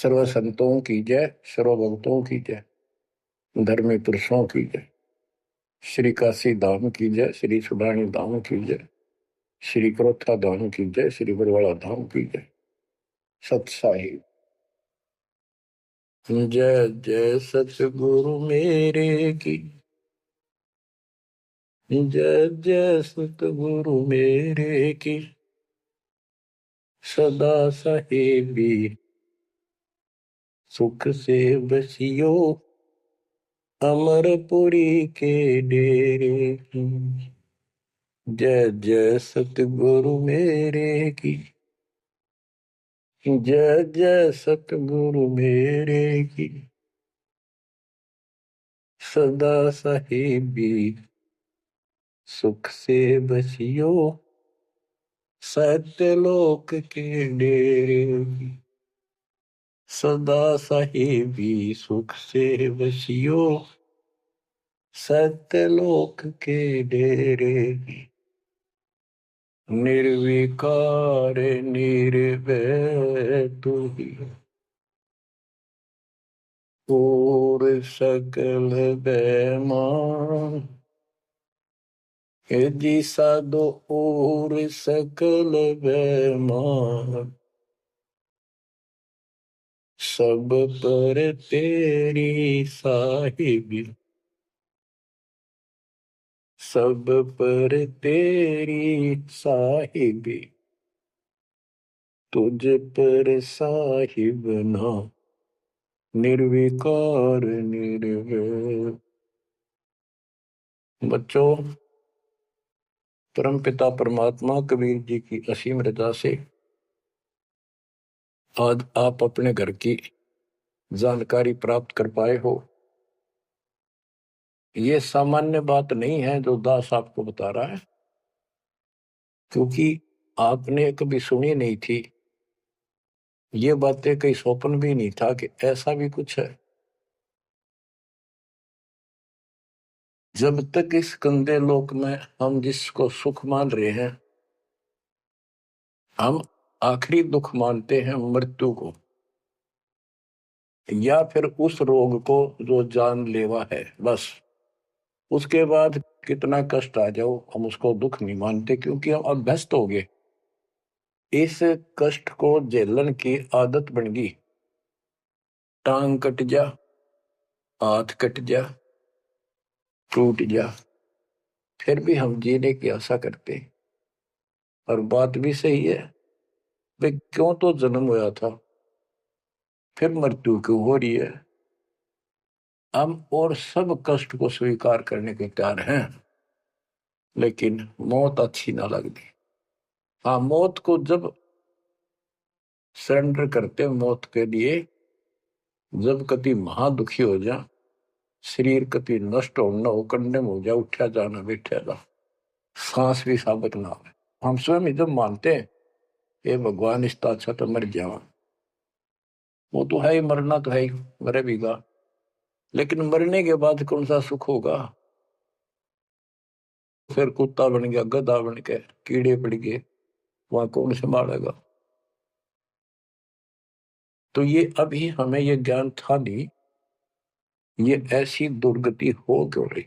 सर्व संतों की जय, सर्व भक्तों की जय, धर्मी पुरुषों की जय, श्री काशी धाम की जय, श्री सुडानी धाम की जय, श्री क्रोथा धाम की जय, श्री बरवाड़ा धाम की जय। सत साहिब। जय जय सतगुरु मेरे की, जय जय सतगुरु मेरे की, सदा साहेबी सुख से बसियो अमरपुरी के डेरे की। जय जय सतगुरु मेरे की, जय जय सतगुरु मेरे की, सदा साहेबी सुख से बसियो सत्यलोक के डेरे की। सदा साहेबी सुख से बसियो सत्यलोक के डेरे की। निर्विकार निर्भय तू ही और सकल बेमान, जी साधो और सकल बेमान, सब पर तेरी साहिबी, सब पर तेरी साहिबी, तुझ पर साहिब ना निर्विकार निर्भय। बच्चों, परमपिता परमात्मा कबीर जी की असीम रजा से आज आप अपने घर की जानकारी प्राप्त कर पाए हो। ये सामान्य बात नहीं है जो दास आपको बता रहा है, क्योंकि आपने कभी सुनी नहीं थी। ये बातें कहीं स्वप्न भी नहीं था कि ऐसा भी कुछ है। जब तक इस गंदे लोक में हम जिसको सुख मान रहे हैं, हम आखिरी दुख मानते हैं मृत्यु को, या फिर उस रोग को जो जानलेवा है। बस उसके बाद कितना कष्ट आ जाओ हम उसको दुख नहीं मानते, क्योंकि हम अभ्यस्त हो गए। इस कष्ट को झेलन की आदत बन गई। टांग कट जा, हाथ कट जा, टूट जा, फिर भी हम जीने की आशा करते। और बात भी सही है, वे क्यों तो जन्म हुआ था, फिर मृत्यु क्यों हो रही है। हम और सब कष्ट को स्वीकार करने के तैयार हैं, लेकिन मौत अच्छी ना लगती। हाँ, मौत को जब सरेंडर करते मौत के लिए, जब कति महादुखी हो जा, शरीर कति नष्ट हो न हो, कंडम हो जा, उठा जाना बैठा जा, सांस भी साबित ना हो, हम स्वयं जब मानते हैं ये भगवान इसका अच्छा तो मर जावा, वो तो है ही, मरना तो है ही, मरे भीगा, लेकिन मरने के बाद कौन सा सुख होगा। फिर कुत्ता बन गया, गधा बन के कीड़े पड़ गए, वहां कौन संभालेगा। तो ये अभी हमें ये ज्ञान था नहीं, ये ऐसी दुर्गति हो क्यों रही।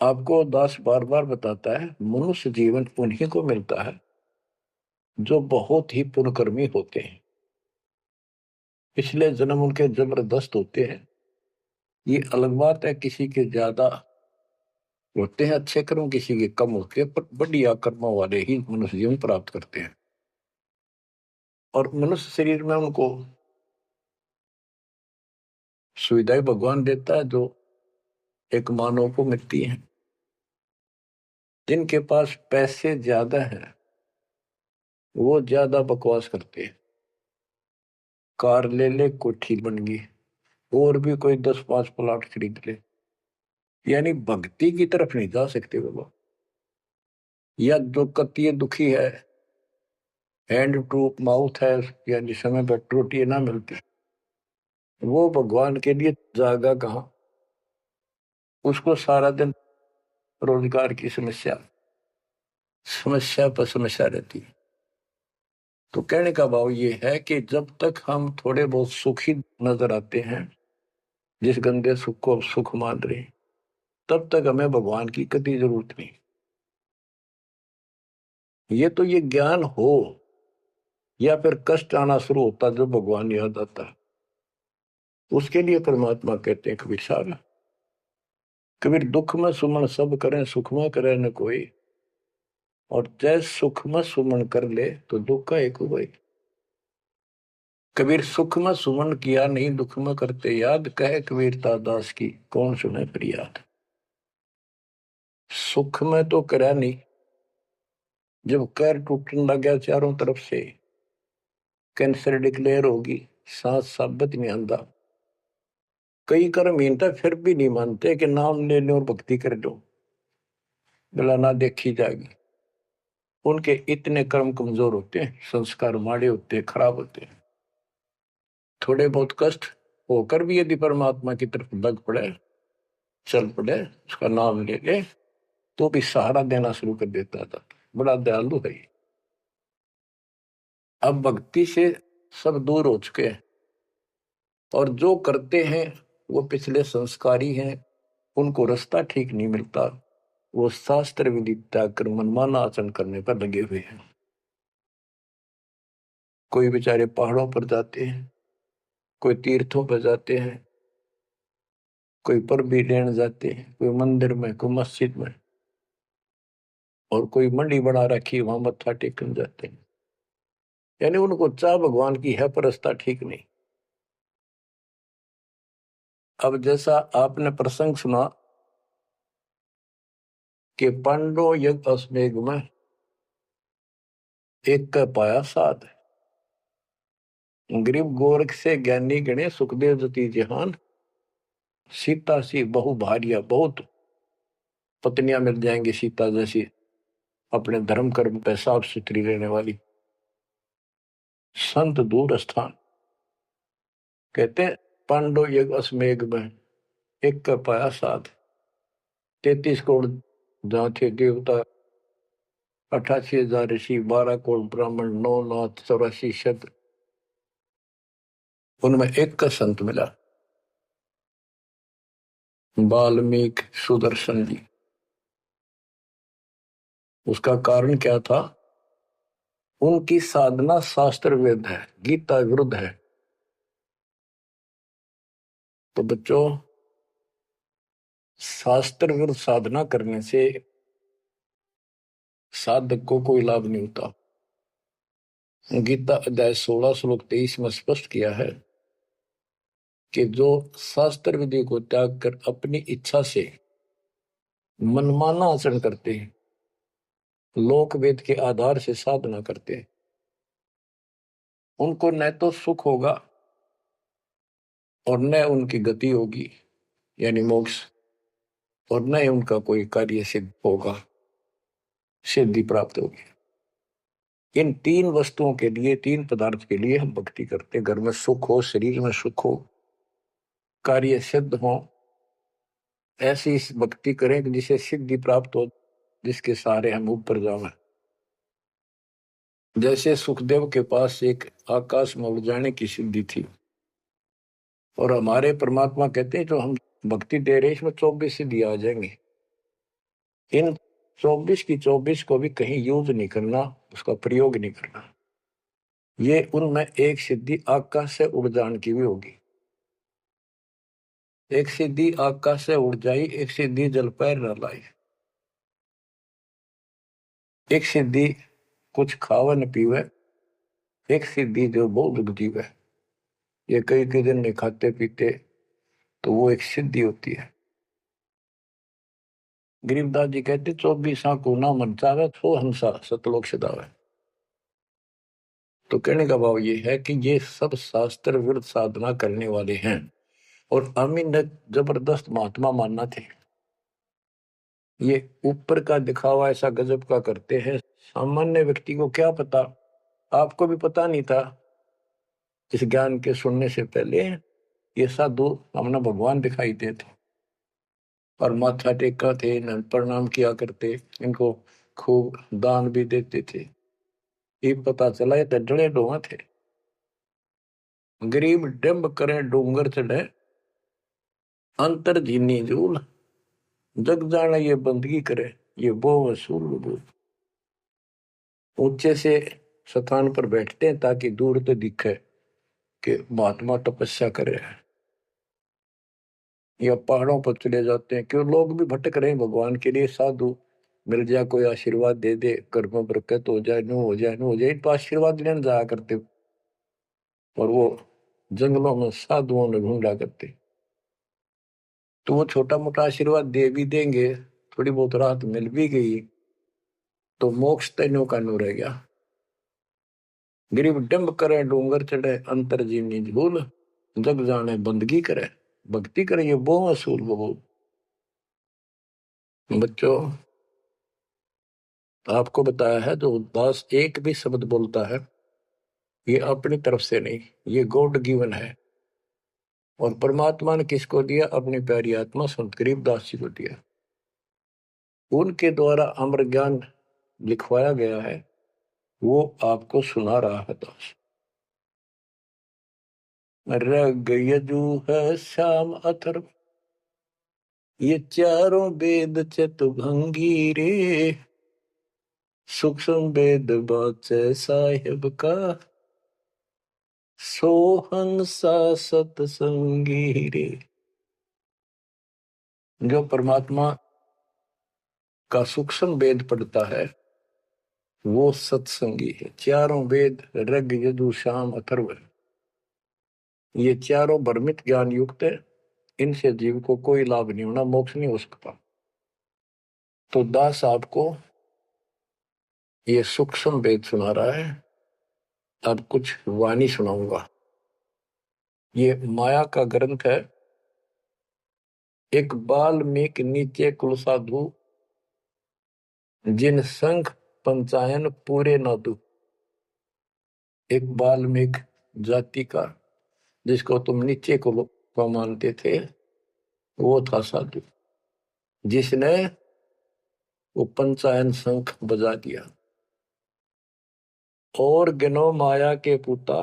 आपको दास बार बार बताता है, मनुष्य जीवन उन्हीं को मिलता है जो बहुत ही पुण्यकर्मी होते हैं। पिछले जन्म उनके जबरदस्त होते हैं। ये अलग बात है, किसी के ज्यादा होते हैं अच्छे कर्म, किसी के कम होते हैं, पर बढ़िया कर्मों वाले ही मनुष्य जीवन प्राप्त करते हैं। और मनुष्य शरीर में उनको सुविधाएं भगवान देता है जो एक मानव को मिलती है। जिनके पास पैसे ज्यादा हैं वो ज्यादा बकवास करते हैं। कार ले ले, कोठी बन गई, और भी कोई 10-5 प्लाट खरीद ले, यानी भक्ति की तरफ नहीं जा सकते बाबा। या जो कतिय दुखी है, हैंड टू माउथ है, यानी समय पर रोटी ना मिलती, वो भगवान के लिए जागा कहाँ। उसको सारा दिन रोजगार की समस्या, समस्या पर समस्या रहती है। तो कहने का भाव ये है कि जब तक हम थोड़े बहुत सुखी नजर आते हैं, जिस गंदे सुख को सुख मान रहे, तब तक हमें भगवान की कभी जरूरत नहीं। ये तो ये ज्ञान हो या फिर कष्ट आना शुरू होता जब भगवान याद आता, उसके लिए परमात्मा कहते हैं कबीर साहब, कबीर दुख में सुमन सब करें सुख में करे न कोई, और जय सुख में सुमन कर ले तो दुख का एक हुआ। कबीर सुख में सुमन किया नहीं दुख में करते याद, कहे कबीरता दास की कौन सुने फरियाद। सुख में तो करा नहीं, जब कैर टूटने लग गया चारों तरफ से, कैंसर डिक्लेयर होगी, सांस साबित नहीं आंदा, कई कर मीनता फिर भी नहीं मानते कि नाम ले लो और भक्ति कर दो, गला ना देखी जाएगी। उनके इतने कर्म कमजोर होते हैं, संस्कार माड़े होते हैं, खराब होते हैं। थोड़े बहुत कष्ट होकर भी यदि परमात्मा की तरफ लग पड़े, चल पड़े, उसका नाम ले ले, तो भी सहारा देना शुरू कर देता था। बड़ा दयालु है। अब भक्ति से सब दूर हो चुके हैं, और जो करते हैं वो पिछले संस्कारी हैं, उनको रास्ता ठीक नहीं मिलता, वो शास्त्र विधि त्याग कर मनमाना आचरण करने पर लगे हुए हैं। कोई बेचारे पहाड़ों पर जाते हैं, कोई तीर्थों पर जाते हैं, कोई पर भी लेने जाते हैं, कोई मंदिर में, कोई मस्जिद में, और कोई मंडी बना रखी वहां मत्था टेकने जाते हैं। यानी उनको चाह भगवान की है पर रास्ता ठीक नहीं। अब जैसा आपने प्रसंग सुना कि पांडव यज्ञ अश्वमेध में एक का पाया साध, गरीब गोरख से ज्ञानी गणे सुखदेव जति जहान, सीता सी बहु भारिया, बहुत पत्नियां मिल जाएंगी सीता जैसी, अपने धर्म कर्म पे साफ सुथरी रहने वाली। संत दूर स्थान, कहते हैं पांडव यज्ञ अश्वमेध में एक का पाया साध, 33 करोड़ जहाँ थे देवता, 88,000 ऋषि, 12 करोड़ ब्राह्मण, 9,84,000, उनमें एक का संत मिला, वाल्मीकि सुदर्शन जी। उसका कारण क्या था? उनकी साधना शास्त्र वेद है, गीता विरुद्ध है। तो बच्चों, शास्त्र विरुद्ध साधना करने से साधक को कोई लाभ नहीं होता। गीता अध्याय 16 श्लोक 23 में स्पष्ट किया है कि जो शास्त्र विधि को त्याग कर अपनी इच्छा से मनमाना आचरण करते हैं, लोक वेद के आधार से साधना करते हैं, उनको न तो सुख होगा और न उनकी गति होगी यानी मोक्ष, और न ही उनका कोई कार्य सिद्ध होगा, सिद्धि प्राप्त होगी। इन तीन वस्तुओं के लिए, तीन पदार्थ के लिए हम भक्ति करते। घर में सुख हो, शरीर में सुख हो, कार्य सिद्ध हो, ऐसी भक्ति करें कि जिसे सिद्धि प्राप्त हो, जिसके सहारे हम ऊपर जावें। जैसे सुखदेव के पास एक आकाश में उड़ जाने की सिद्धि थी, और हमारे परमात्मा कहते हैं जो हम भक्ति दे रहे इसमें 24 सिद्धि आ जाएंगी। इन 24 की 24 को भी कहीं यूज नहीं करना, उसका प्रयोग नहीं करना। ये उनमें एक सिद्धि आकाश से उड़ जाने की भी होगी। एक सिद्धि आकाश से उड़ जाई, एक सिद्धि जल पैर न लाई, एक सिद्धि कुछ खावे न पीवे, एक सिद्धि जो बहुत जीवे। ये कई कई दिन नहीं खाते पीते तो वो एक सिद्धि होती है। गरीबदास जी कहते 24 को ना मन चावे तो हंसा सतलोक सदावे। तो कहने का भाव ये है कि ये सब शास्त्र विरुद्ध साधना करने वाले हैं, और अमीन जबरदस्त महात्मा मानना थे। ये ऊपर का दिखावा ऐसा गजब का करते हैं, सामान्य व्यक्ति को क्या पता, आपको भी पता नहीं था इस ज्ञान के सुनने से पहले। ये साधु हमने भगवान दिखाई देते और माथा टेका थे, प्रणाम किया करते, इनको खूब दान भी देते थे। ये पता चला ये डले डोहा थे। गरीब डिम्ब करे डूंगर चढ़े, अंतर जीनी जूल, जग जाने ये बंदगी करे, ये वो वसूल वजूल। ऊंचे से स्थान पर बैठते हैं ताकि दूर तो दिखे कि महात्मा तपस्या कर रहे हैं, या पहाड़ों पर चले जाते हैं क्यों लोग भी भटक रहे हैं भगवान के लिए। साधु मिल जाए, कोई आशीर्वाद दे दे, घर में बरकत हो जाए, नो हो जाए, नो हो जाए, तो आशीर्वाद लेने जाया करते। और वो जंगलों में साधुओं ने ढूंढा करते, तो वो छोटा मोटा आशीर्वाद दे भी देंगे, थोड़ी बहुत राहत मिल भी गई तो मोक्ष तैनो का नो रह गया। गरीब डंब करे डूंगर चढ़े, अंतर जीवनी झूल, जग जाने बंदगी करे, भक्ति करे, ये वो असूल वो। बच्चों, आपको बताया है जो दास एक भी शब्द बोलता है ये अपनी तरफ से नहीं, ये गॉड गिवन है। और परमात्मा ने किसको दिया? अपनी प्यारी आत्मा संत गरीबदास जी को दिया। उनके द्वारा अमर ज्ञान लिखवाया गया है, वो आपको सुना रहा है दास। रग यजु है श्याम अथर्व, ये चारों वेद चतुभंगी रे, सूक्ष्म वेद बाचे साहिब का, सोहंसा सतसंगी रे। जो परमात्मा का सूक्ष्म वेद पढ़ता है वो सत्संगी है। चारों वेद ऋग यजु साम अथर्व, ये चारों भ्रमित ज्ञान युक्त है, इनसे जीव को कोई लाभ नहीं होना, मोक्ष नहीं हो सकता। तो दास आपको ये सूक्ष्म वेद सुना रहा है। अब कुछ वाणी सुनाऊंगा। ये माया का ग्रंथ है। एक बाल्मीकि नीचे कुल साधु, जिन संघ पंचायन पूरे न दू। एक बाल्मीकि जाति का, जिसको तुम नीचे को मानते थे, वो था साधु, जिसने वो पंचायन शंख बजा दिया। और गिनो माया के पुता,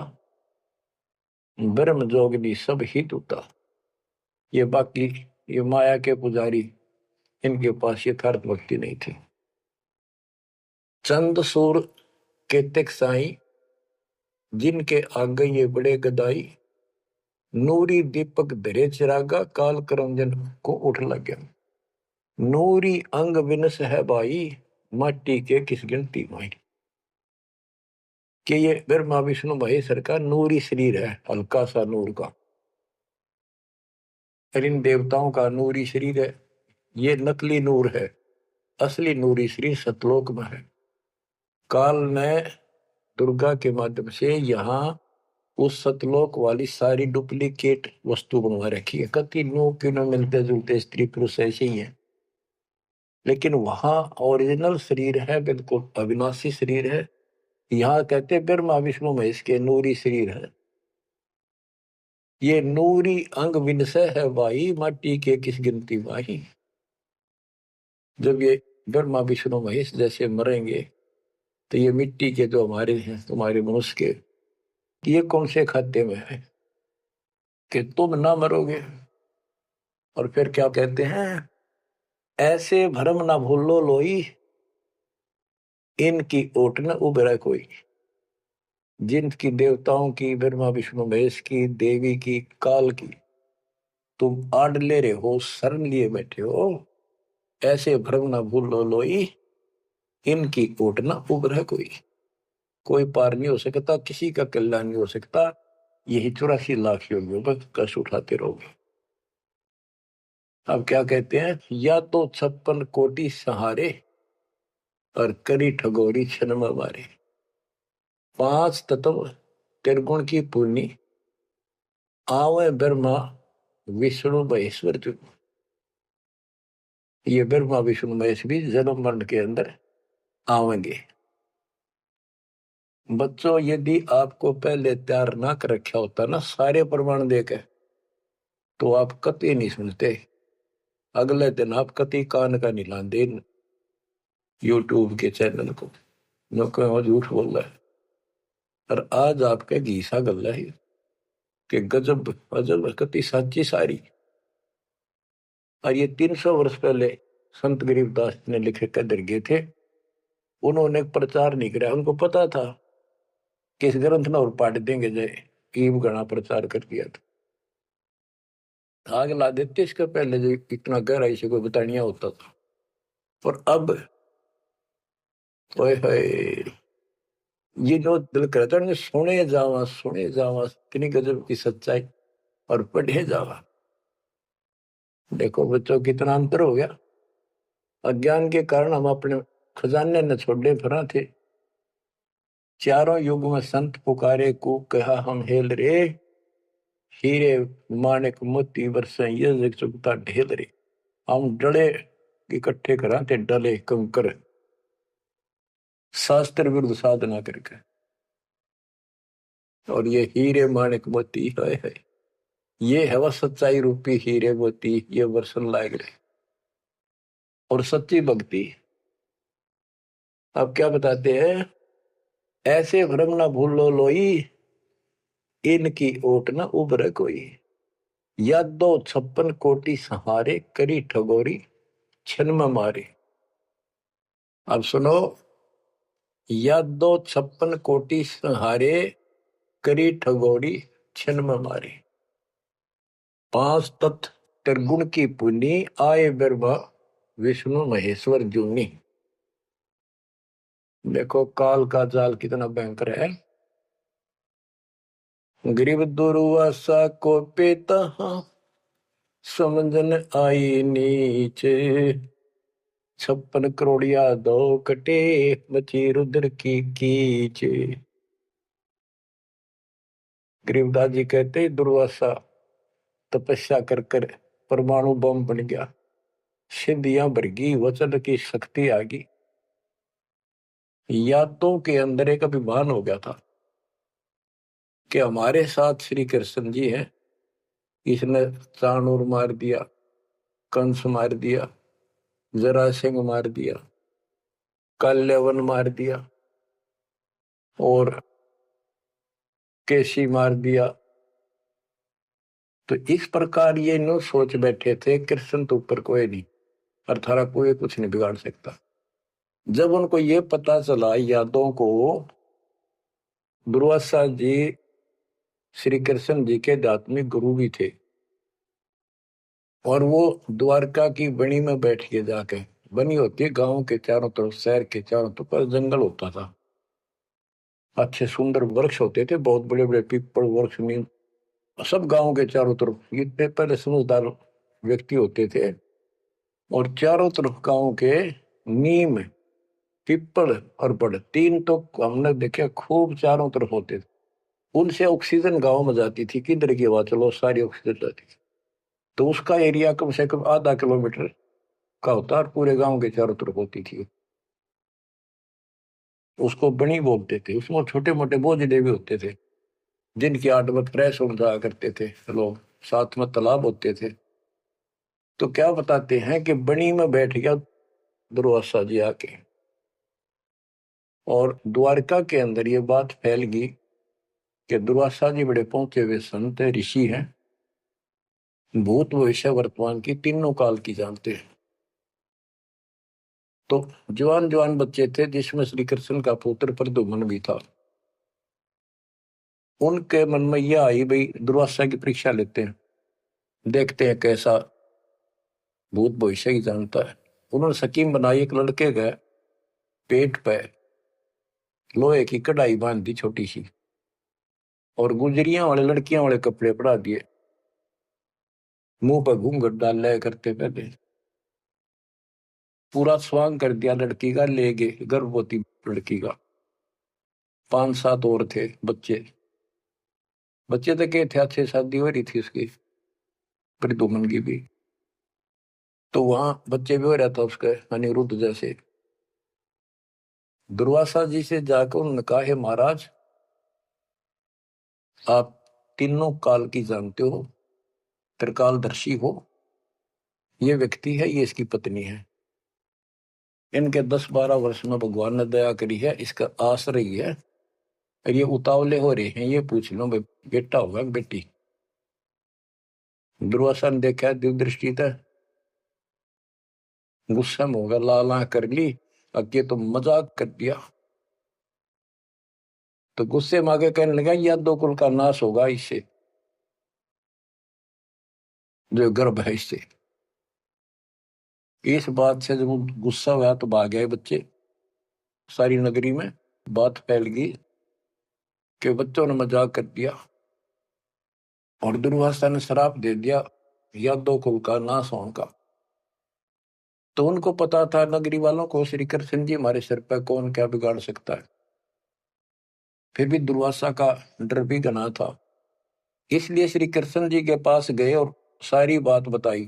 ब्रह्म जोगनी सब ही टूटा। ये बाकी ये माया के पुजारी, इनके पास यथार्थ भक्ति नहीं थी। चंद सूर के तिक साई, जिनके आगे ये बड़े गदाई। नूरी दीपक धरे चिरागा, काल करंजन को उठ लगे। नूरी अंग विनस है भाई, माटी के किस गिनती माई। कि ये ब्रह्मा विष्णु महेश्वर का नूरी शरीर है, हल्का सा नूर का। इन देवताओं का नूरी शरीर है, ये नकली नूर है, असली नूरी शरीर सतलोक में है। काल ने दुर्गा के माध्यम से यहाँ उस सतलोक वाली सारी डुप्लीकेट वस्तु बनवा रखी है। कति नो किनो मिलते जुलते स्त्री पुरुष ऐसे ही है, लेकिन वहां ओरिजिनल शरीर है, बिल्कुल अविनाशी शरीर है। यहाँ कहते ब्रह्मा विष्णु महेश के नूरी शरीर है। ये नूरी अंग विनसय है भाई, माटी के किस गिनती भाई। जब ये ब्रह्मा विष्णु महेश जैसे मरेंगे तो ये मिट्टी के जो हमारे हैं, तुम्हारे मनुष्य के, ये कौन से खाते में है कि तुम ना मरोगे। और फिर क्या कहते हैं? ऐसे भरम ना भूलो लोई, इनकी ओट न उभरे कोई। जिनकी देवताओं की, ब्रह्मा विष्णु महेश की, देवी की, काल की तुम आड़ ले रहे हो, शरण लिए बैठे हो, ऐसे भ्रम ना भूलो लोई, इनकी ओट न उभरे कोई। कोई पार नहीं हो सकता, किसी का कल्याण नहीं हो सकता। यही 84 लाख योगियों पर कष्ट उठाते रहोगे। अब क्या कहते हैं? या तो 56 कोटि सहारे, और करी ठगोरी क्षण में मारे। 5 तत्व त्रिगुण की पूर्णी, आवे ब्रह्मा विष्णु महेश्वर जो। ये ब्रह्मा विष्णु महेश भी जन्म मरण के अंदर आवेंगे। बच्चों, यदि आपको पहले तैयार ना कर रखा होता ना सारे प्रमाण देकर, तो आप कति नहीं सुनते। अगले दिन आप कति कान का नहीं लाते यूट्यूब के चैनल को, जो झूठ बोल रहा है। और आज आपके घीसा गल्ला है कि गजब अजब कति साची सारी। और ये 300 वर्ष पहले संत गरीबदास ने लिखे कदर गए थे। उन्होंने प्रचार नहीं किया, उनको पता था कि इस ग्रंथ ना और पाट देंगे जय ईब गणा प्रचार कर दिया था। आग ला देते इसका पहले जो इतना गहराई से कोई बतानिया होता था। और अब ओए होए ये जो दिल करता है सुने जावा कितनी गजब की सच्चाई और पढ़े जावा। देखो बच्चों कितना अंतर हो गया। अज्ञान के कारण हम अपने खजाने न छोड़े फिरा थे। चारों युग में संत पुकारे को कहा हम हेल रे, हीरे माणिक मोती बरसे ये जग चुकता ढेल रे। हम डले इकट्ठे करा थे डले कंकर शास्त्र विरुद्ध साधना करके। और ये हीरे माणिक मोती है ये है वह सच्चाई रूपी हीरे मोती ये वर्षन लायक रहे। और सच्ची भक्ति अब क्या बताते हैं, ऐसे भ्रम ना भूलो लोई, इनकी ओट न उभरे कोई। यादो 56 कोटि सहारे करी ठगोरी छन में मारे। अब सुनो, यादो 56 कोटि सहारे करी ठगोरी छन में मारे। 5 तत्व त्रिगुण की पुनी आए ब्रह्मा विष्णु महेश्वर जूनी। देखो काल का जाल कितना भयंकर है। गरीब दुर्वासा को पेता समझन आई नीचे। 56 करोड़िया दो कटे मची रुद्र की कीचे। गरीबदास जी कहते दुर्वासा तपस्या कर कर परमाणु बम बन गया, सिद्धियां भर गई, वचन की शक्ति आ गई। यादों के अंदर एक अभिमान हो गया था कि हमारे साथ श्री कृष्ण जी हैं। इसने चाणूर मार दिया, कंस मार दिया, जरासिंह मार दिया, कल्यवन मार दिया और केसी मार दिया। तो इस प्रकार ये नो सोच बैठे थे कृष्ण तो ऊपर कोई नहीं और थारा कोई कुछ नहीं बिगाड़ सकता। जब उनको ये पता चला यादों को, दुर्वासा जी श्री कृष्ण जी के आध्यात्मिक गुरु भी थे और वो द्वारका की बनी में बैठ के जाके, बनी होती है गांव के चारों तरफ, शहर के चारों तरफ पर जंगल होता था, अच्छे सुंदर वृक्ष होते थे, बहुत बड़े बड़े पीपल वृक्ष नीम सब गांव के चारों तरफ। इतने पहले समझदार व्यक्ति होते थे और चारों तरफ गांव के नीम पीपल और बड़ तीन तो हमने देखे खूब चारों तरफ होते थे। उनसे ऑक्सीजन गांव में जाती थी, किधर की हवा चलो सारी ऑक्सीजन जाती थी। तो उसका एरिया कम से कम आधा किलोमीटर का होता और पूरे गांव के चारों तरफ होती थी। उसको बनी बोलते थे। उसमें छोटे मोटे बोझले भी होते थे जिनकी 8 फ्रेश हो जाया करते थे लोग, साथ में तालाब होते थे। तो क्या बताते हैं कि बनी में बैठ गया दुर्वासा जी आके और द्वारका के अंदर ये बात फैल गई कि दुर्वासा जी बड़े पहुंचे हुए संत ऋषि हैं, भूत भविष्य वर्तमान की तीनों काल की जानते हैं। तो जवान जवान बच्चे थे जिसमें श्री कृष्ण का पुत्र प्रद्युम्न भी था। उनके मन में यह आई भाई दुर्वासा की परीक्षा लेते हैं, देखते हैं कैसा भूत भविष्य की जानता है। उन्होंने स्कीम बनाई, एक लड़के का पेट पे लोहे की कढ़ाई बांध दी छोटी सी और गुजरियां वाले लड़कियां वाले कपड़े पड़ा दिए, मुंह पर घूंघट डाल लिया करते पहले, पूरा स्वांग कर दिया लड़की का, ले गए गर्भवती लड़की का। 5-7 और थे बच्चे, बच्चे तो क्या थे, अच्छे शादी हो रही थी उसकी प्रद्युम्न की भी। तो वहां बच्चे भी हो रहा था उसका अनिरुद्ध जैसे। दुर्वासा जी से जाकर उन्होंने कहा है महाराज आप तीनों काल की जानते हो, त्रिकालदर्शी हो, ये व्यक्ति है, ये इसकी पत्नी है, इनके 10-12 वर्ष में भगवान ने दया करी है, इसका आश्रय है ये उतावले हो रहे हैं, ये पूछ लो भाई बेटा होगा कि बेटी। दुर्वासा ने देखा दिव्य दृष्टि था, गुस्सा में होगा, लाला कर ली, अब ये तो मजाक कर दिया। तो गुस्से में आगे कहने लगा यह दो कुल का नाश होगा इससे, जो गर्भ है इससे। इस बात से जब गुस्सा हुआ तो भाग गए बच्चे, सारी नगरी में बात फैल गई कि बच्चों ने मजाक कर दिया और दुर्वासा ने श्राप दे दिया या दो कुल का नाश होने का। तो उनको पता था नगरी वालों को श्री कृष्ण जी हमारे सिर पर कौन क्या बिगाड़ सकता है, फिर भी दुर्वासा का डर भी घना था। इसलिए श्री कृष्ण जी के पास गए और सारी बात बताई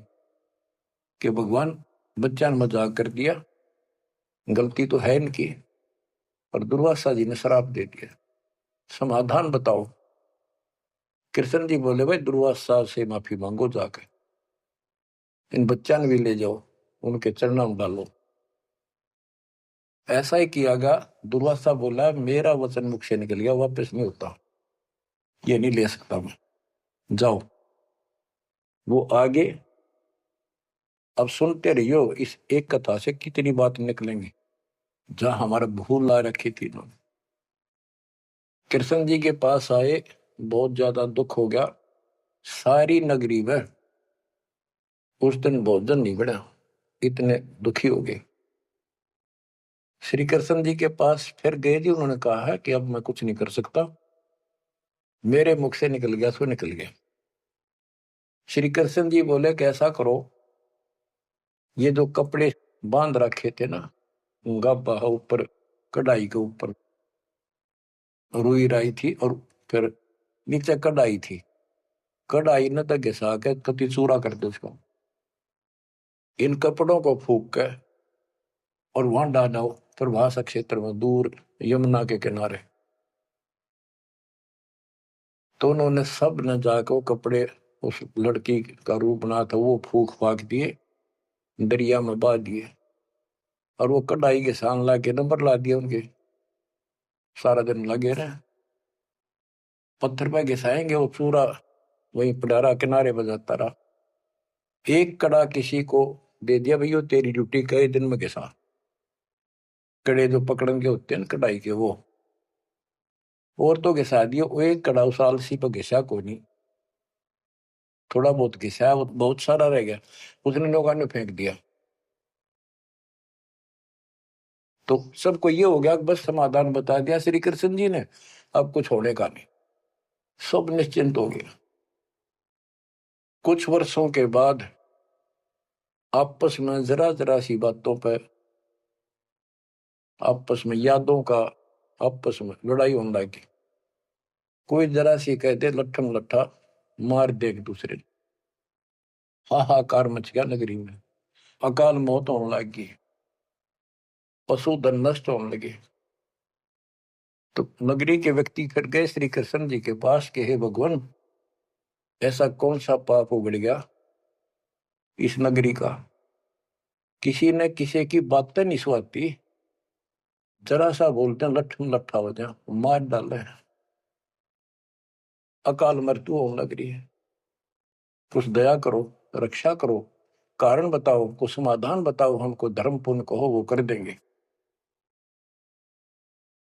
कि भगवान बच्चा ने मजाक कर दिया, गलती तो है इनकी, और दुर्वासा जी ने श्राप दे दिया, समाधान बताओ। कृष्ण जी बोले भाई दुर्वासा से माफी मांगो जाकर, इन बच्चा ने भी ले जाओ, उनके चरणों में डालो। ऐसा ही किया गया। दुर्वासा बोला मेरा वचन मुख से निकल गया, वापस नहीं होता, ये नहीं ले सकता मैं, जाओ। वो आगे, अब सुनते रहियो इस एक कथा से कितनी बात निकलेंगी, जहां हमारा भूल ला रखी थी इन्होंने। कृष्ण जी के पास आए, बहुत ज्यादा दुख हो गया, सारी नगरी में उस दिन भोजन नहीं बना, इतने दुखी हो गए। श्री कृष्ण जी के पास फिर गए जी, उन्होंने कहा है कि अब मैं कुछ नहीं कर सकता, मेरे मुख से निकल गया सो निकल गया। श्री कृष्ण जी बोले कैसा करो, ये जो कपड़े बांध रखे थे ना गाबा ऊपर, कढ़ाई के ऊपर रुई राई थी और फिर नीचे कढ़ाई थी, कढ़ाई न तो घिसा के कति चूरा कर दो उसको, इन कपड़ों को फूक के और वहां डालो प्रभास क्षेत्र में दूर यमुना के किनारे। तो उन्होंने सब ने जाकर वो कपड़े, उस लड़की का रूप बना था वो फूक फाक दिए, दरिया में बहा दिए, और वो कढ़ाई के सान ला के नंबर ला दिए उनके। सारा दिन लगे रहे, पत्थर पे घिसाएंगे वो पूरा, वहीं पडारा किनारे बजाता रहा। एक कड़ा किसी को दे दिया, भैया तेरी ड्यूटी कई दिन में घिसा, कड़े जो पकड़न के होते हैं ना कढ़ाई के वो, और तो घिसा दिया। वो एक कड़ा उस आलसी पर घिसा को नहीं, थोड़ा बहुत घिसा, वो बहुत सारा रह गया, उसने लोगों ने फेंक दिया। तो सबको ये हो गया कि बस समाधान बता दिया श्री कृष्ण जी ने, अब कुछ होने का नहीं, सब निश्चिंत हो गया। कुछ वर्षों के बाद आपस में जरा जरा सी बातों पर, आपस में यादों का, आपस में लड़ाई होने लगी। कोई जरा सी कहते लट्ठम लट्ठा मार दे एक दूसरे ने, हाहाकार मच गया नगरी में, अकाल मौत होने लगी, पशुधन नष्ट होने लगे। तो नगरी के व्यक्ति फिर गए श्री कृष्ण जी के पास कि हे भगवान, ऐसा कौन सा पाप उगड़ गया इस नगरी का, किसी ने किसी की बातें नहीं सुहाती, जरा सा बोलते हैं लट्ठम लट्ठा हो जाए, मार डाले, अकाल मृत्यु होने लग रही है। कुछ दया करो, रक्षा करो, कारण बताओ, कुछ समाधान बताओ, हमको धर्म पुण्य कहो वो कर देंगे।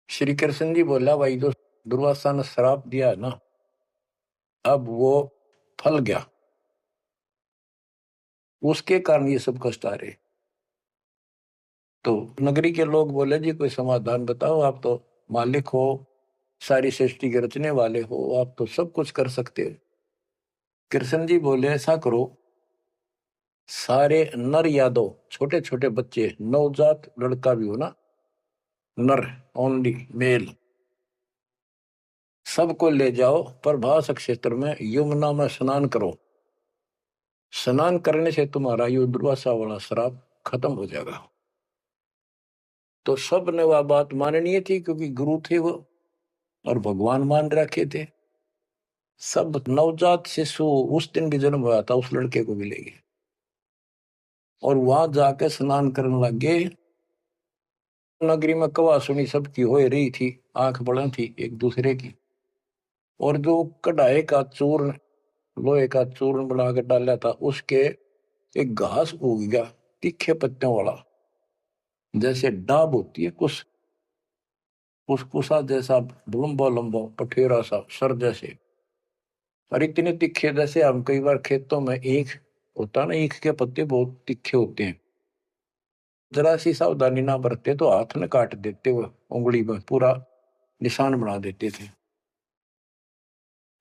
श्री कृष्ण जी बोला भाई जो दुर्वासा ने श्राप दिया है ना, अब वो फल गया, उसके कारण ये सब कष्ट आ रहे। तो नगरी के लोग बोले जी कोई समाधान बताओ, आप तो मालिक हो, सारी सृष्टि के रचने वाले हो, आप तो सब कुछ कर सकते हो। कृष्ण जी बोले ऐसा करो, सारे नर यादव, छोटे छोटे बच्चे, नवजात लड़का भी हो ना, नर ओनली मेल, सबको ले जाओ प्रभास क्षेत्र में यमुना में स्नान करो, स्नान करने से तुम्हारा ये दुर्वासा वाला श्राप खत्म हो जाएगा। तो सब ने वह बात माननी थी क्योंकि गुरु थे वो और भगवान मान रखे थे। सब नवजात शिशु उस दिन भी जन्म हुआ था उस लड़के को भी ले गए और वहां जाके स्नान करने लग गए। नगरी में कवा सुनी सबकी हो रही थी आंख बड़ा थी एक दूसरे की। और जो कढ़ाई का चूर्ण, लोहे का चूर्ण बना के डाला था, उसके एक घास उग गया तीखे पत्तियों वाला, जैसे डाब होती है कुछ, कुसकुसा जैसा, लंबा लंबा पठेरा सा सर जैसे, और इतने तीखे जैसे हम कई बार खेतों में ईख होता ना, ईख के पत्ते बहुत तीखे होते हैं, जरा सी सावधानी ना बरते तो हाथ में काट देते, वो उंगली में पूरा निशान बना देते थे।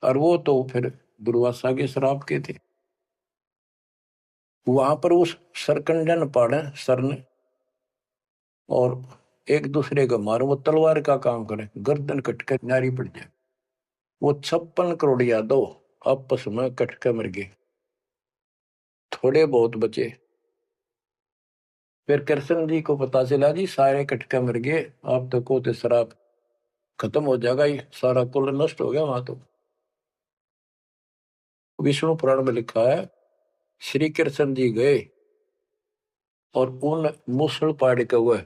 और वो तो फिर दुर्वासा के श्राप के थे। वहां पर उस सरकंडन पाड़े सर ने, और एक दूसरे को मारो, वो तलवार का काम करे, गर्दन कटकर नारी पड़ जाए। वो 56 करोड़ यादव आपस में कटके मर गए, थोड़े बहुत बचे। फिर कृष्ण जी को पता चला जी सारे कटके मर गए, आप तो को तो शराब खत्म हो जाएगा, ये सारा कुल नष्ट हो गया। वहां तो विष्णु पुराण में लिखा है, श्री कृष्ण जी गए और उन मूसल पाड़ के हुए,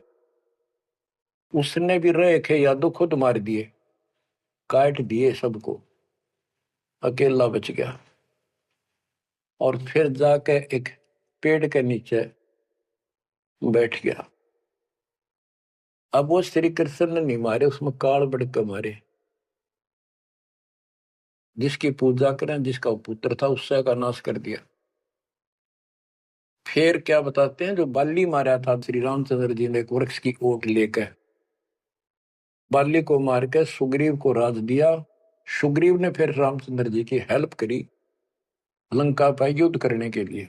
उसने भी रहे खे यादव खुद मार दिए, काट दिए सबको, अकेला बच गया। और फिर जाके एक पेड़ के नीचे बैठ गया। अब वो श्री कृष्ण ने नहीं मारे, उसमें काल बढ़ के मारे। जिसकी पूजा करें, जिसका पुत्र था, उससे का नाश कर दिया। फिर क्या बताते हैं, जो बाली मारा था श्री रामचंद्र जी ने एक वृक्ष की ओट लेकर, बाली को मार के सुग्रीव को राज दिया। सुग्रीव ने फिर रामचंद्र जी की हेल्प करी लंका पर युद्ध करने के लिए।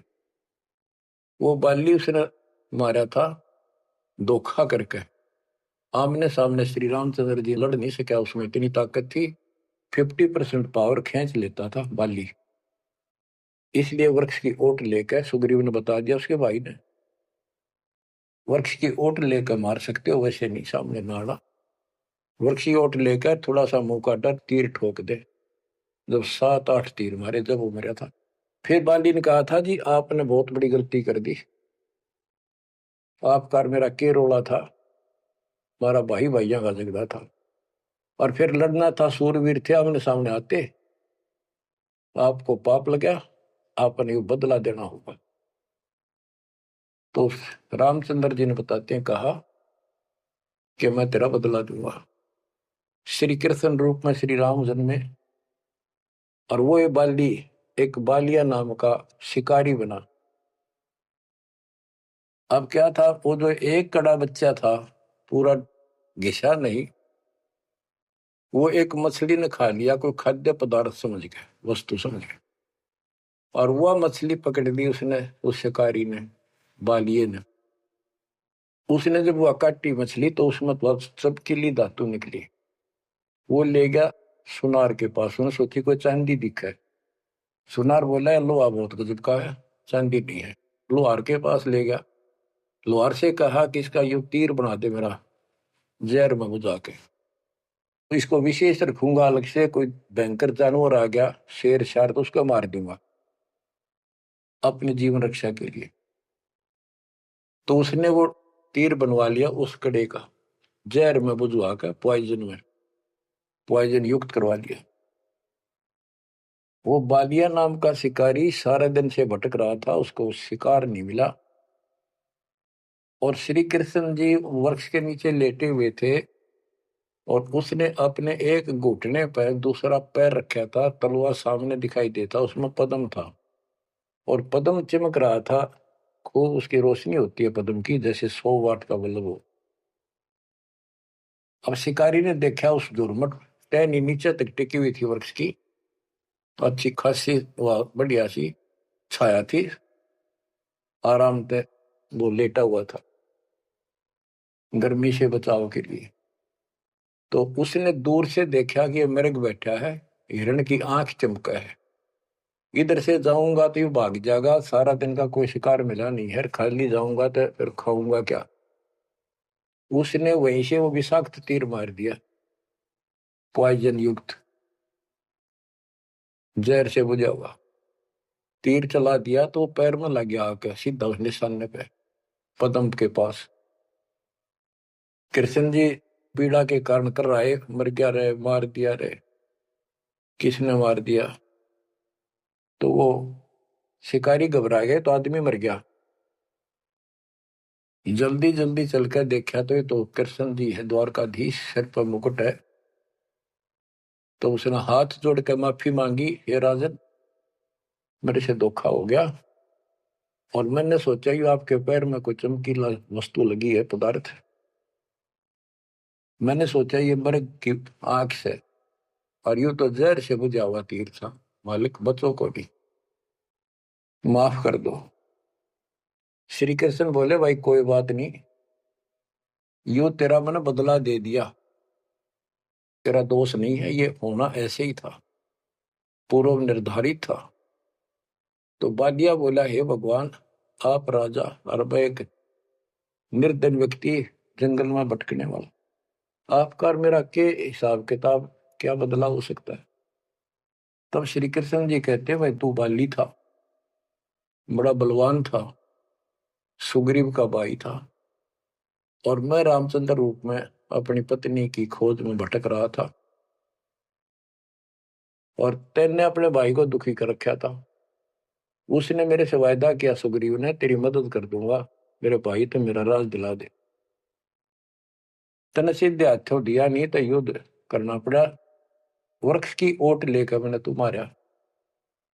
वो बाली उसने मारा था धोखा करके, आमने सामने श्री रामचंद्र जी लड़ नहीं सका, उसमें इतनी ताकत थी, 50% पावर खींच लेता था बाली। इसलिए वृक्ष की ओट लेकर सुग्रीव ने बता दिया उसके भाई ने, वृक्ष की ओट लेकर मार सकते हो, वैसे नहीं सामने नाड़ा। वृक्ष की ओट लेकर थोड़ा सा मुंह काटा, तीर ठोक दे। जब 7-8 तीर मारे, जब वो मरा था। फिर बाली ने कहा था जी आपने बहुत बड़ी गलती कर दी, आपका मेरा के रोला था, हमारा भाई भाइयों का झगड़ा था, और फिर लड़ना था, सूरवीर थे, आमने सामने आते, आपको पाप लगा, आपने ये बदला देना होगा। तो रामचंद्र जी ने बताते हैं, कहा कि मैं तेरा बदला दूंगा। श्री कृष्ण रूप में श्री राम जन्मे, और वो ये बाली एक बालिया नाम का शिकारी बना। अब क्या था, वो जो एक कड़ा बच्चा था, पूरा घिसा नहीं, वो एक मछली ने खा लिया, कोई खाद्य पदार्थ समझ गया, वस्तु समझ गया, और वह मछली पकड़ ली उसने, उस शिकारी ने, बालिए ने। उसने जब वह काटी मछली तो उसमें तो चमकीली धातु निकली। वो ले गया सुनार के पास, उसने सोची कोई चांदी दिखा है। सुनार बोला है लोहा बहुत गजब का है, चांदी नहीं है। लोहार के पास ले गया, लोहार से कहा कि इसका यू तीर बना दे मेरा, जहर में बुझा के, तो इसको विशेष रखूंगा, अलग से कोई भयंकर जानवर आ गया, शेर शार, तो उसको मार दूंगा अपने जीवन रक्षा के लिए। तो उसने वो तीर बनवा लिया उस कड़े का, जहर में बुझवा कर, पॉइजन में, पॉइजन युक्त करवा लिया। वो बालिया नाम का शिकारी सारे दिन से भटक रहा था, उसको शिकार नहीं मिला। और श्री कृष्ण जी वृक्ष के नीचे लेटे हुए थे, और उसने अपने एक घुटने पर दूसरा पैर रखा था, तलवार सामने दिखाई देता, उसमें पद्म था, और पद्म चमक रहा था खूब, उसकी रोशनी होती है पद्म की, जैसे 100 वाट का बल्ब हो। अब शिकारी ने देखा उस झुरमुट टहनी नीचे तक टिकी हुई थी वृक्ष की, अच्छी खासी वह बढ़िया सी छाया थी, आराम से वो लेटा हुआ था गर्मी से बचाव के लिए। तो उसने दूर से देखा कि ये मृग बैठा है, हिरण की आंख चमका है, इधर से जाऊंगा तो ये भाग जाएगा, सारा दिन का कोई शिकार मिला नहीं है, खाली जाऊंगा तो फिर खाऊंगा क्या। उसने वहीं से वो विषाक्त तीर मार दिया, पॉइजन युक्त, जहर से बुझा हुआ तीर चला दिया, तो पैर में लग गया आके सीधा उस निशाने पे, पद्म के पास। कृष्ण जी पीड़ा के कारण कर रहा है, मर गया रे, मार दिया रे, किसने मार दिया। तो वो शिकारी घबरा गए तो आदमी मर गया। जल्दी जल्दी चलकर देखा तो ये तो कृष्ण जी है, द्वारकाधीश, सिर पर मुकुट है। तो उसने हाथ जोड़ कर माफी मांगी, हे राजन, मेरे से धोखा हो गया, और मैंने सोचा कि आपके पैर में कोई चमकीला वस्तु लगी है, पदार्थ। मैंने सोचा ये मर्ग की आंख से, और यूं तो जहर से बुझा हुआ तीर था। मालिक, बच्चों को भी माफ कर दो। श्री कृष्ण बोले, भाई कोई बात नहीं, यूं तेरा मैंने बदला दे दिया, तेरा दोष नहीं है, ये होना ऐसे ही था, पूर्व निर्धारित था। तो बादिया बोला, हे भगवान, आप राजा और मैं एक निर्धन व्यक्ति, जंगल में भटकने वाला, आपका और मेरा के हिसाब किताब, क्या बदला हो सकता है। तब श्री कृष्ण जी कहते, भाई तू बाली था, बड़ा बलवान था, सुग्रीव का भाई था, और मैं रामचंद्र रूप में अपनी पत्नी की खोज में भटक रहा था, और तेने अपने भाई को दुखी कर रखा था। उसने मेरे से वायदा किया, सुग्रीव ने, तेरी मदद कर दूंगा, मेरे भाई तो मेरा राज दिला दे। तने सीधे हाथों दिया नहीं तो युद्ध करना पड़ा, वृक्ष की ओट लेकर मैंने तू मारा,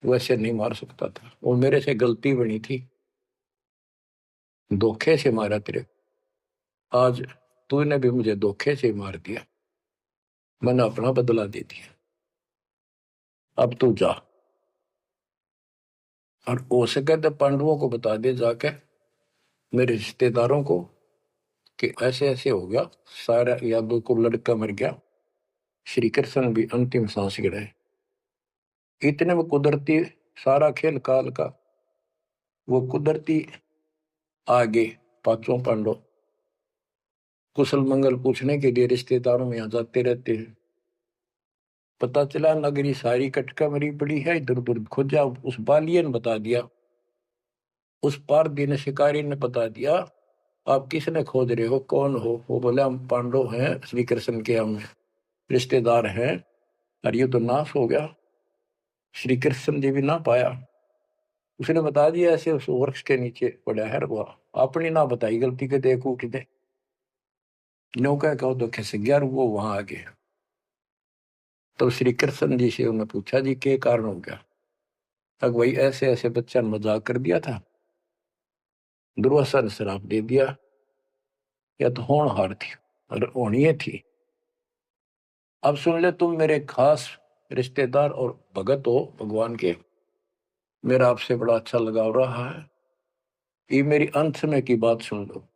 वैसे नहीं मार सकता था, वो मेरे से गलती बनी थी, धोखे से मारा तेरे। आज तूने भी मुझे धोखे से मार दिया, मैंने अपना बदला दे दिया, अब तू जा, और हो सके तो पांडवों को बता दे जाके, मेरे रिश्तेदारों को, कि ऐसे ऐसे हो गया, सारा यादव को लड़का मर गया, श्री कृष्ण भी अंतिम सांस गिराए। इतने में कुदरती, सारा खेल काल का, वो कुदरती आगे पांचों पांडव कुशल मंगल पूछने के लिए रिश्तेदारों में आ जाते रहते हैं। पता चला नगरी सारी कटका मरी पड़ी है, इधर उधर खोजा, उस बालिए ने बता दिया, उस पारधी ने, शिकारी ने बता दिया, आप किसने खोज रहे हो, कौन हो। वो बोले, हम पांडव हैं, श्री कृष्ण के हम रिश्तेदार हैं, और ये तो नाश हो गया, श्री कृष्ण जी भी ना पाया। उसने बता दिया, ऐसे उस वृक्ष के नीचे पड़ा है, वो अपनी ना बताई गलती के, देखो कितने नौका कहो तो खिस गया, वो वहां आ गए। तो श्री कृष्ण जी से उन्होंने पूछा, जी क्या कारण हो गया। तक वही ऐसे ऐसे बच्चा ने मजाक कर दिया था, दुर्वासा ने श्राप दे दिया, या तो होनहार थी और होनी थी। अब सुन ले, तुम मेरे खास रिश्तेदार और भगत हो भगवान के, मेरा आपसे बड़ा अच्छा लगाव रहा है, ये मेरी अंत समय की बात सुन लो।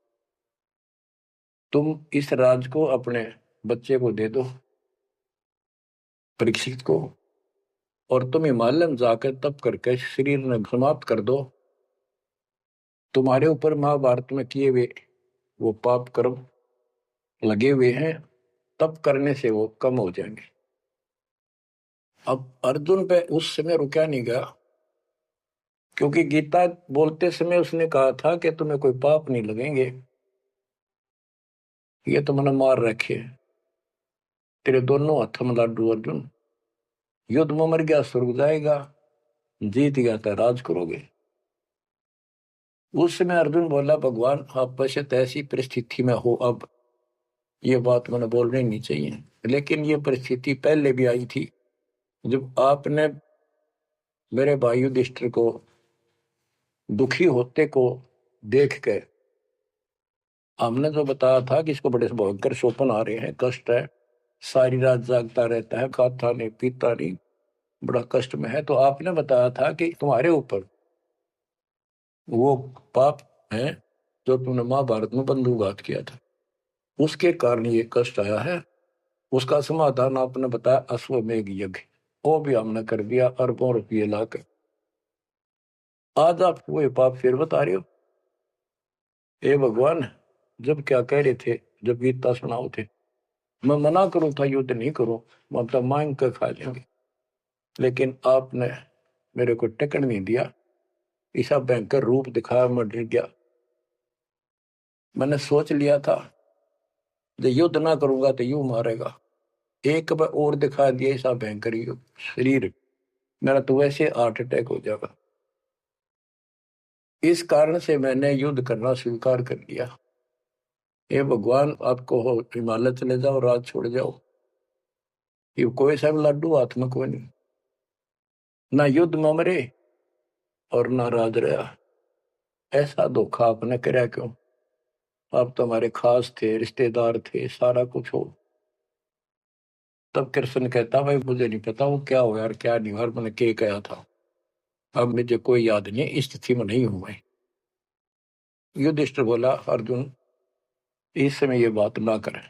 तुम इस राज को अपने बच्चे को दे दो, परीक्षित को, और तुम हिमालय में जाकर तप करके शरीर में समाप्त कर दो। तुम्हारे ऊपर महाभारत में किए हुए वो पाप कर्म लगे हुए हैं, तप करने से वो कम हो जाएंगे। अब अर्जुन पे उस समय रुका नहीं गया, क्योंकि गीता बोलते समय उसने कहा था कि तुम्हें कोई पाप नहीं लगेंगे, ये तो मैंने मार रखे, तेरे दोनों हाथों में लाडू अर्जुन, युद्ध में मर गया स्वर्ग जाएगा, जीत गया तो राज करोगे। उस समय अर्जुन बोला, भगवान आप पश्चात ऐसी परिस्थिति में हो, अब ये बात मैंने बोलनी नहीं चाहिए, लेकिन ये परिस्थिति पहले भी आई थी, जब आपने मेरे भाई युधिष्ठिर को दुखी होते को देख के, हमने जो बताया था कि इसको बड़े भयंकर शोपन आ रहे हैं, कष्ट है, सारी रात जागता रहता है, खाता नहीं पीता नहीं, बड़ा कष्ट में है, तो आपने बताया था कि तुम्हारे ऊपर वो पाप है जो तुमने महाभारत में बंधुघात किया था, उसके कारण ये कष्ट आया है। उसका समाधान आपने बताया, अश्वमेघ यज्ञ, वो भी हमने कर दिया अरबों रुपये लाकर। आज आप वो पाप फिर बता रहे हो। हे भगवान, जब क्या कह रहे थे, जब गीता सुनाओ थे, मैं मना करूं था युद्ध नहीं करूं, मतलब मांग कर खा लेंगे, लेकिन आपने मेरे को टिकट नहीं दिया, ऐसा भयंकर रूप दिखाया, मैं डर गया। मैंने सोच लिया था जो युद्ध ना करूंगा तो यूं मारेगा। एक बार और दिखा दिया ऐसा भयंकर शरीर, मेरा तो वैसे हार्ट अटैक हो जाएगा। इस कारण से मैंने युद्ध करना स्वीकार कर लिया। ये भगवान, आपको हो हिमालय चले जाओ, राज छोड़ जाओ, ये कोई सा भी लाडू हाथ में कोई नहीं, ना युद्ध में मरे और ना राज रहा। ऐसा धोखा आपने कराया क्यों? आप तो हमारे खास थे, रिश्तेदार थे, सारा कुछ हो। तब कृष्ण कहता, भाई मुझे नहीं पता वो क्या हुआ और क्या नहीं हुआ, मैंने क्या कहा था, अब मुझे कोई याद नहीं, इस स्थिति में नहीं हूं मैं। युधिष्ठिर बोला, अर्जुन इस समय ये बात ना करें।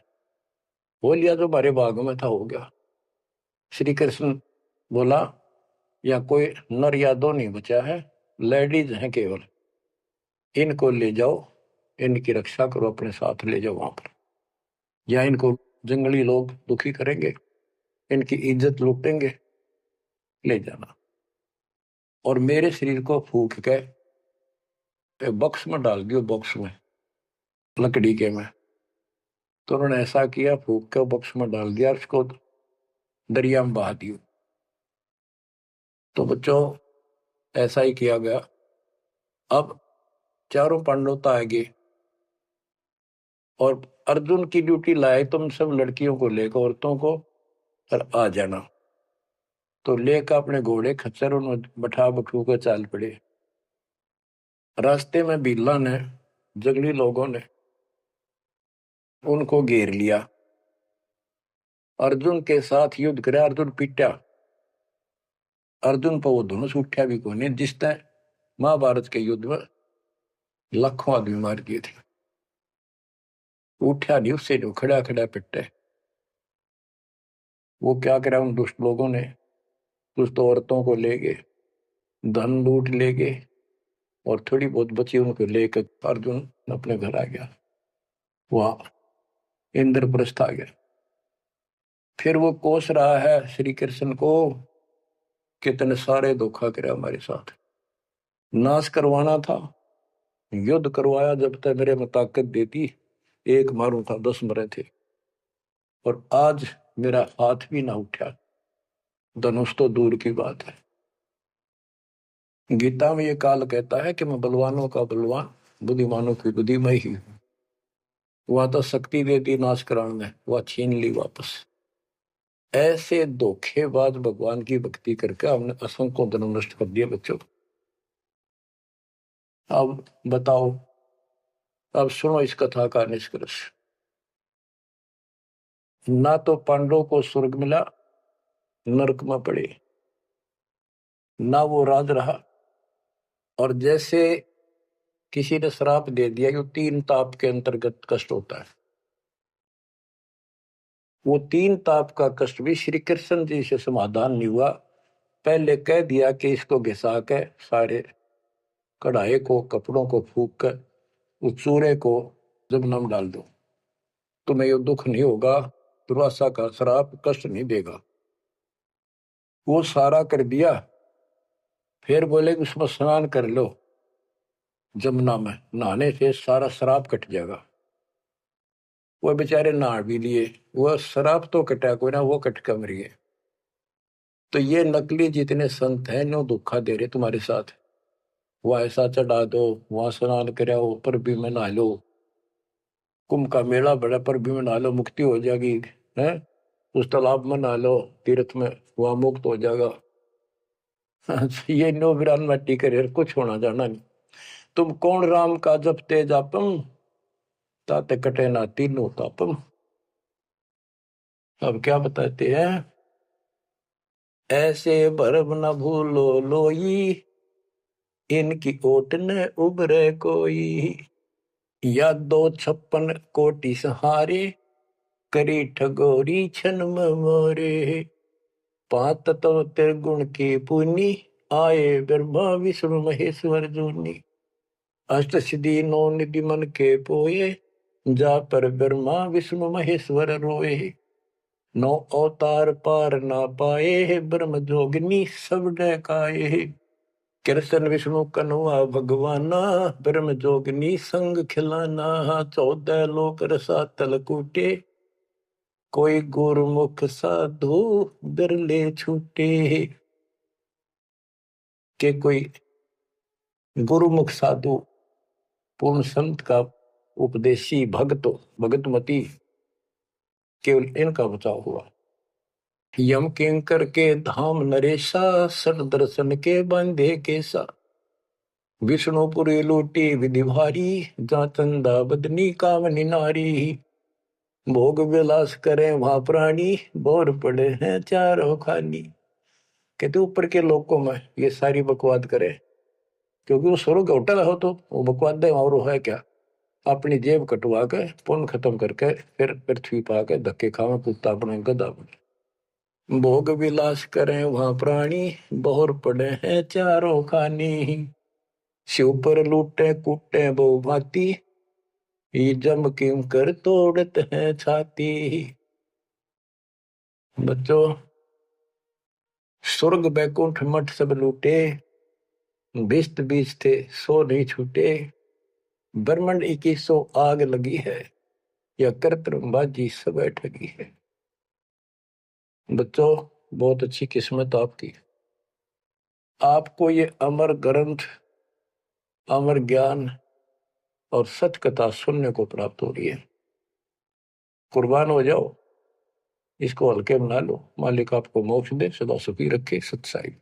हो लिया जो हमारे भाग में था हो गया। श्री कृष्ण बोला, या कोई नर या दो नहीं बचा है, लेडीज हैं केवल, इनको ले जाओ, इनकी रक्षा करो, अपने साथ ले जाओ वहां पर, या इनको जंगली लोग दुखी करेंगे, इनकी इज्जत लूटेंगे, ले जाना। और मेरे शरीर को फूक के बॉक्स में डाल दियो, बॉक्स में, लकड़ी के में। तो उन्होंने ऐसा किया, फूक के बॉक्स में डाल दिया, उसको दरिया में बहा दियो। तो बच्चों ऐसा ही किया गया। अब चारों पांडव तो आएंगे और अर्जुन की ड्यूटी लाए, तुम सब लड़कियों को लेकर, औरतों को, और आ जाना। तो लेकर अपने घोड़े खच्चर उन्हें बैठा बठू कर चाल पड़े। रास्ते में बिल्ला ने, जंगली लोगों ने उनको घेर लिया, अर्जुन के साथ युद्ध करे। अर्जुन पीटा, अर्जुन पर वो धनुष उठा भी कोई नहीं, जिस तरह महाभारत के युद्ध में लाखों आदमी मार दिए थे, उठा नहीं, उससे जो खड़ा खड़ा पिटे। वो क्या करा उन दुष्ट लोगों ने, दुष्ट औरतों को ले गए, धन लूट ले गए, और थोड़ी बहुत बची उनको लेकर अर्जुन अपने घर आ गया, वहां इंद्रप्रस्थ आ गया। फिर वो कोस रहा है श्री कृष्ण को, कितने सारे धोखा करे हमारे साथ, नाश करवाना था, युद्ध करवाया, जब तक मेरे में ताकत देती एक मारू था 10 मरे थे, और आज मेरा हाथ भी ना उठा, धनुष तो दूर की बात है। गीता में ये काल कहता है कि मैं बलवानों का बलवान, बुद्धिमानों की बुद्धिमय ही हूं। वह तो शक्ति देती नाश कराने, वह छीन ली वापस। ऐसे धोखेबाज भगवान की भक्ति करके हमने असंख्यों जन्म नष्ट कर दिए बच्चों। अब बताओ, अब सुनो इस कथा का निष्कर्ष। ना तो पांडवों को स्वर्ग मिला, नरक में पड़े, ना वो राज रहा, और जैसे किसी ने श्राप दे दिया कि 3 ताप के अंतर्गत कष्ट होता है, वो 3 ताप का कष्ट भी श्री कृष्ण जी से समाधान नहीं हुआ। पहले कह दिया कि इसको घिसा के सारे कढ़ाई को, कपड़ों को फूक कर उस चूरे को जमुना में डाल दो, तुम्हें ये दुख नहीं होगा, दुर्वासा का श्राप कष्ट नहीं देगा। वो सारा कर दिया। फिर बोले कि उसमें स्नान कर लो, जमुना में नहाने से सारा श्राप कट जाएगा। वो बेचारे नहा भी लिए, वो श्राप तो कटा कोई ना, वो कट कर मर गए। तो ये नकली जितने संत हैं नो धोखा दे रहे तुम्हारे साथ। वह ऐसा चढ़ा दो, वहां स्नान कराओ, पर भी में नहा लो, कुंभ का मेला बड़ा, पर भी में नहा लो, मुक्ति हो जाएगी है, उस तालाब में नहा लो, तीर्थ में, वहां मुक्त हो जाएगा। ये नो विरान मट्टी करे, कुछ होना जाना नहीं। तुम कौन राम का जपते जापम, ताते कटे ना तीनों तापम। अब क्या बताते हैं, ऐसे भरम न भूलो लोई, इनकी ओट न उभरे कोई, या 256 कोटि सहारे, करी ठगोरी छन मोरे। 5 तत्व त्रिगुण की पुनी, आए ब्रह्मा विष्णु महेश्वर जूनी। अष्ट सिद्धि 9 निधि मन के पोए, जा पर ब्रह्मा विष्णु महेश्वर रोए। 9 अवतार पार ना पाए, ब्रह्म जोगिनी सब डकाए। कृष्ण विष्णु कन्वा भगवाना, ब्रह्म जोगनी संग खिलाना, 14 लोक रसातल कूटे, कोई गुरुमुख साधु बिरले छूटे। के कोई गुरुमुख साधु पूर्ण संत का उपदेशी भगतमती केवल इनका बचाव हुआ। यम किंकर के धाम नरेशा, सर दर्शन के बंधे केसा, विष्णुपुरी लूटी विधि भारी, जा चंदा बदनी कामनी नारी, भोग विलास करे वहां प्राणी, बोर पड़े हैं चारों खानी। कहते ऊपर के लोकों में ये सारी बकवाद करे, क्योंकि वो स्वर्ग होटल हो तो वो बकवाद है, और वो है क्या, अपनी जेब कटवा के पुण्य खत्म करके फिर पृथ्वी पा के धक्के खावे, कुत्ता बने गधा बने। भोग विलास करें वहां प्राणी, बोर पड़े हैं चारों खानी, शिव पर लूटे कूटे बहु भांति, ये जम किम कर तोड़ते हैं छाती। बच्चों, स्वर्ग बैकुंठ मठ सब लूटे, बिस्त बीज थे सो नहीं छूटे, ब्रह्मंड 2100 आग लगी है, या कर्तबाजी सब ठगी है। बच्चों, बहुत अच्छी किस्मत आपकी, आपको ये अमर ग्रंथ, अमर ज्ञान और सच कथा सुनने को प्राप्त हो रही है। कुर्बान हो जाओ, इसको हल्के बना लो, मालिक आपको मोक्ष दे, सदा सुखी रखे। सत्साई।